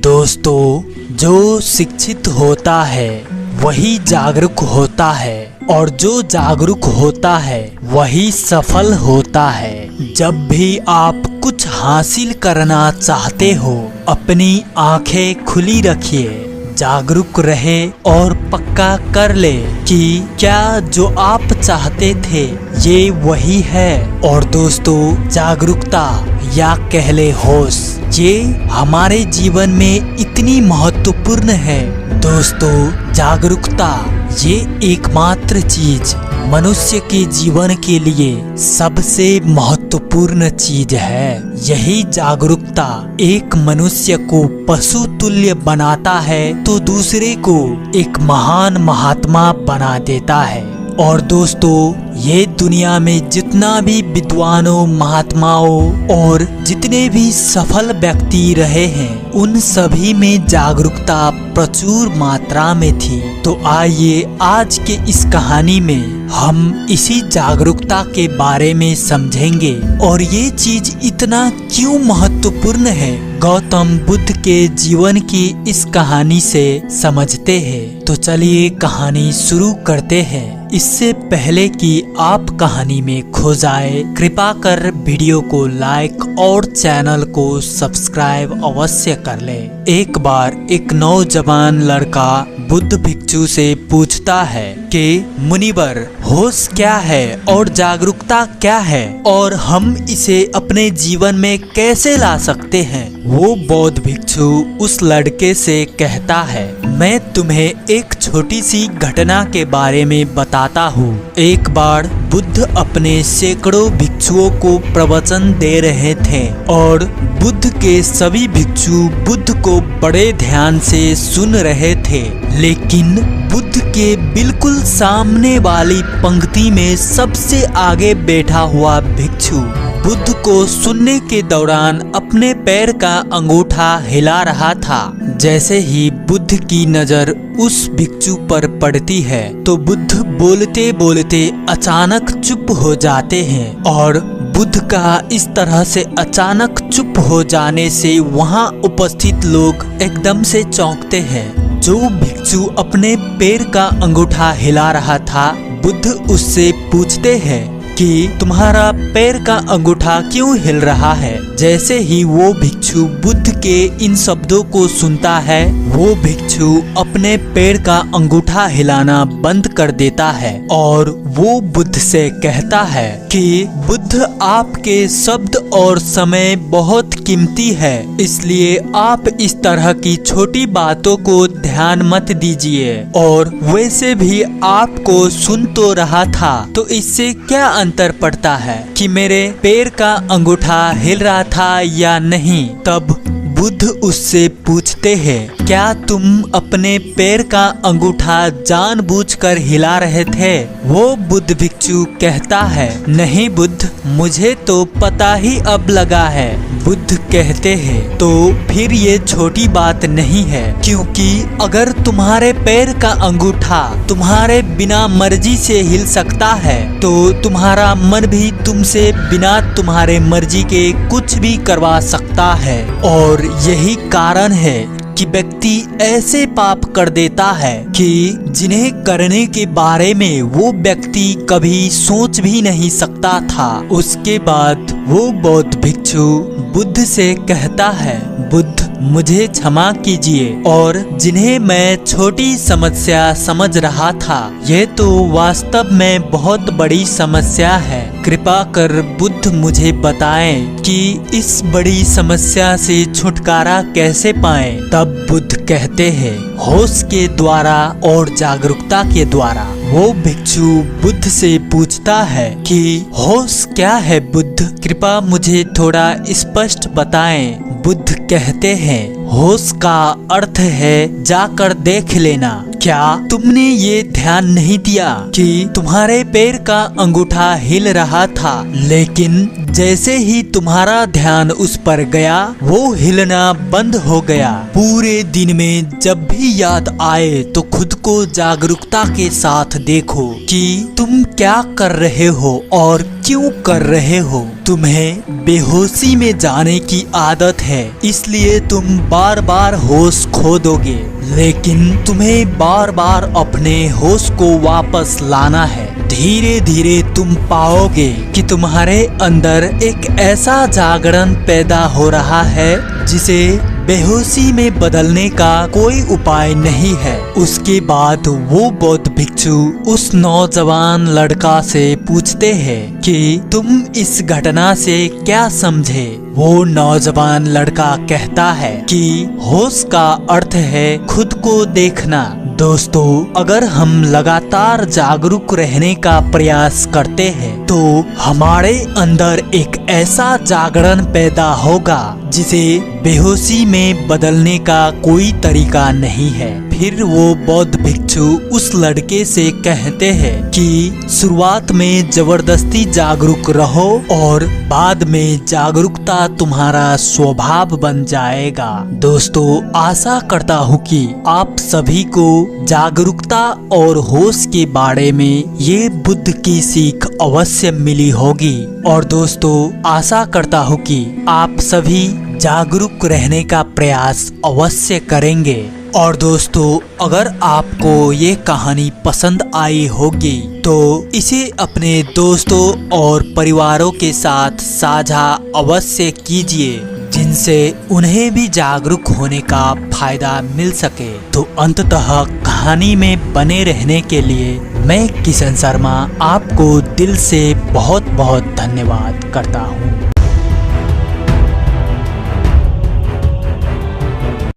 दोस्तों, जो शिक्षित होता है वही जागरूक होता है और जो जागरूक होता है वही सफल होता है। जब भी आप कुछ हासिल करना चाहते हो, अपनी आंखें खुली रखिए, जागरूक रहे और पक्का कर ले कि क्या जो आप चाहते थे ये वही है। और दोस्तों, जागरूकता या कह ले होश, ये हमारे जीवन में इतनी महत्वपूर्ण है। दोस्तों, जागरूकता ये एकमात्र चीज मनुष्य के जीवन के लिए सबसे महत्वपूर्ण चीज है। यही जागरूकता एक मनुष्य को पशु तुल्य बनाता है तो दूसरे को एक महान महात्मा बना देता है। और दोस्तों, ये दुनिया में जितना भी विद्वानों, महात्माओं और जितने भी सफल व्यक्ति रहे हैं, उन सभी में जागरूकता प्रचुर मात्रा में थी। तो आइए आज के इस कहानी में हम इसी जागरूकता के बारे में समझेंगे और ये चीज इतना क्यों महत्वपूर्ण है, गौतम बुद्ध के जीवन की इस कहानी से समझते हैं। तो चलिए कहानी शुरू करते हैं। इससे पहले कि आप कहानी में खो जाए, कृपा कर वीडियो को लाइक और चैनल को सब्सक्राइब अवश्य कर ले। एक बार एक नौजवान लड़का बुद्ध भिक्षु से पूछता है कि मुनिवर, होश क्या है और जागरूकता क्या है और हम इसे अपने जीवन में कैसे ला सकते हैं। वो बौद्ध भिक्षु उस लड़के से कहता है, मैं तुम्हें एक छोटी सी घटना के बारे में बताता हूँ। एक बार बुद्ध अपने सैकड़ों भिक्षुओं को प्रवचन दे रहे थे और बुद्ध के सभी भिक्षु बुद्ध को बड़े ध्यान से सुन रहे थे। लेकिन बुद्ध के बिल्कुल सामने वाली पंक्ति में सबसे आगे बैठा हुआ भिक्षु बुद्ध को सुनने के दौरान अपने पैर का अंगूठा हिला रहा था। जैसे ही बुद्ध की नजर उस भिक्षु पर पड़ती है तो बुद्ध बोलते बोलते अचानक चुप हो जाते हैं। और बुद्ध का इस तरह से अचानक चुप हो जाने से वहाँ उपस्थित लोग एकदम से चौंकते हैं। जो भिक्षु अपने पैर का अंगूठा हिला रहा था, बुद्ध उससे पूछते हैं कि तुम्हारा पैर का अंगूठा क्यों हिल रहा है। जैसे ही वो भिक्षु बुद्ध के इन शब्दों को सुनता है, वो भिक्षु अपने पैर का अंगूठा हिलाना बंद कर देता है और वो बुद्ध से कहता है कि बुद्ध, आपके शब्द और समय बहुत कीमती है, इसलिए आप इस तरह की छोटी बातों को ध्यान मत दीजिए। और वैसे भी आपको सुन तो रहा था, तो इससे क्या अंतर पड़ता है कि मेरे पैर का अंगूठा हिल रहा था या नहीं। तब बुद्ध उससे पूछते हैं, क्या तुम अपने पैर का अंगूठा जानबूझकर हिला रहे थे। वो बुद्ध भिक्षु कहता है, नहीं बुद्ध, मुझे तो पता ही अब लगा है। बुद्ध कहते हैं, तो फिर ये छोटी बात नहीं है, क्योंकि अगर तुम्हारे पैर का अंगूठा तुम्हारे बिना मर्जी से हिल सकता है तो तुम्हारा मन भी तुमसे बिना तुम्हारे मर्जी के कुछ भी करवा सकता है। और यही कारण है कि व्यक्ति ऐसे पाप कर देता है कि जिन्हें करने के बारे में वो व्यक्ति कभी सोच भी नहीं सकता था। उसके बाद वो बौद्ध भिक्षु बुद्ध से कहता है, बुद्ध, मुझे क्षमा कीजिए और जिन्हें मैं छोटी समस्या समझ रहा था, ये तो वास्तव में बहुत बड़ी समस्या है। कृपा कर बुद्ध मुझे बताएं कि इस बड़ी समस्या से छुटकारा कैसे पाएं। तब बुद्ध कहते हैं, होश के द्वारा और जागरूकता के द्वारा। वो भिक्षु बुद्ध से पूछता है कि होश क्या है बुद्ध, कृपा मुझे थोड़ा स्पष्ट बताएं। बुद्ध कहते हैं, होश का अर्थ है जाकर देख लेना। क्या तुमने ये ध्यान नहीं दिया कि तुम्हारे पैर का अंगूठा हिल रहा था, लेकिन जैसे ही तुम्हारा ध्यान उस पर गया वो हिलना बंद हो गया। पूरे दिन में जब भी याद आए तो खुद को जागरूकता के साथ देखो कि तुम क्या कर रहे हो और क्यों कर रहे हो। तुम्हें बेहोशी में जाने की आदत है, इसलिए तुम बार बार होश खो दोगे, लेकिन तुम्हें बार बार अपने होश को वापस लाना है। धीरे धीरे तुम पाओगे कि तुम्हारे अंदर एक ऐसा जागरण पैदा हो रहा है जिसे बेहोशी में बदलने का कोई उपाय नहीं है। उसके बाद वो बौद्ध भिक्षु उस नौजवान लड़का से पूछते हैं कि तुम इस घटना से क्या समझे। वो नौजवान लड़का कहता है कि होश का अर्थ है खुद को देखना। दोस्तों, अगर हम लगातार जागरूक रहने का प्रयास करते हैं तो हमारे अंदर एक ऐसा जागरण पैदा होगा जिसे बेहोशी में बदलने का कोई तरीका नहीं है। फिर वो बौद्ध भिक्षु उस लड़के से कहते हैं कि शुरुआत में जबरदस्ती जागरूक रहो और बाद में जागरूकता तुम्हारा स्वभाव बन जाएगा। दोस्तों, आशा करता हूँ कि आप सभी को जागरूकता और होश के बारे में ये बुद्ध की सीख अवश्य मिली होगी। और दोस्तों, आशा करता हूँ कि आप सभी जागरूक रहने का प्रयास अवश्य करेंगे। और दोस्तों, अगर आपको ये कहानी पसंद आई होगी तो इसे अपने दोस्तों और परिवारों के साथ साझा अवश्य कीजिए, जिनसे उन्हें भी जागरूक होने का फायदा मिल सके। तो अंततः कहानी में बने रहने के लिए मैं किशन शर्मा आपको दिल से बहुत बहुत धन्यवाद करता हूँ।